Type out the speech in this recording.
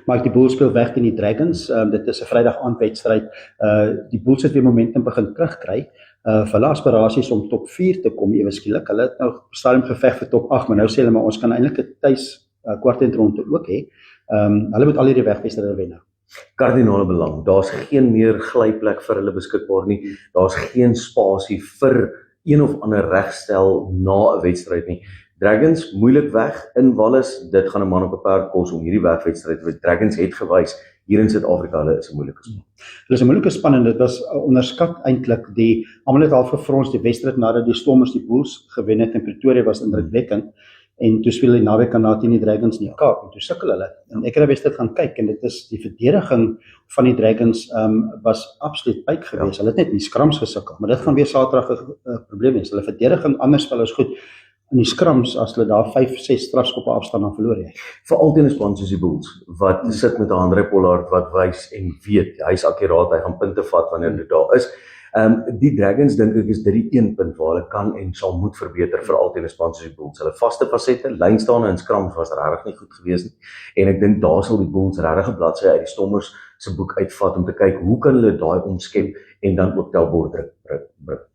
Maar die Bulls speel weg teen die Dragons. Dit is 'n Vrydag aand wedstryd. Die Bulls het weer momentum begin terugkry. Hulle aspirasies om top 4 te kom ewe skielik. Hulle het nou stadium geveg vir top 8, maar nou sê hulle maar ons kan eintlik 'n tuis kwartfinale ook hê. Hulle moet al hierdie wegwedstryde wen nou. Kardinale belang. Daar's geen meer glyplek vir hulle beskikbaar nie. Daar's geen spasie vir een of ander regstel na 'n wedstryd nie. Dragons moeilik weg in Wallis. Dit gaan 'n man op 'n perd kos om hierdie wegwedstryd te wen. Dragons het gewys hier in Suid-Afrika, hulle is 'n moeilike span. Hulle is 'n moeilike span en dit was onderskat eintlik. Almal het al gefrons die wedstryd nadat die Stormers die Bulls gewen het in Pretoria was indrukwekkend. En toe speel die naweek aan teen die Dragons in die Kaap en toe sukkel hulle. En ek het die wedstryd gaan kyk en dit is die verdediging van die Dragons was absoluut pyk geweest. Hulle het net in die skrams gesukkel, maar dit gaan weer Saterdag 'n probleem wees. Hulle verdediging anders spel is goed. In die skrams as hulle daar 5-6 strafskoppe afstand dan verloor jy. Veral teen 'n span soos die Bulls wat sit met 'n Andre Pollard wat wys en weet hy's akkuraat, hy gaan punte vat wanneer dit daar is. Die Dragons dink ek is dit die een punt waar hulle kan en sal moet verbeter veral teen 'n span soos die Bulls. Hulle vaste fasette, lynstaande en skrams was regtig nie goed gewees nie. En ek dink daar sal die Bulls regtig 'n bladsy uit die Stormers se boek uitvat om te kyk hoe kan hulle daai omskep en dan ook Telbord druk.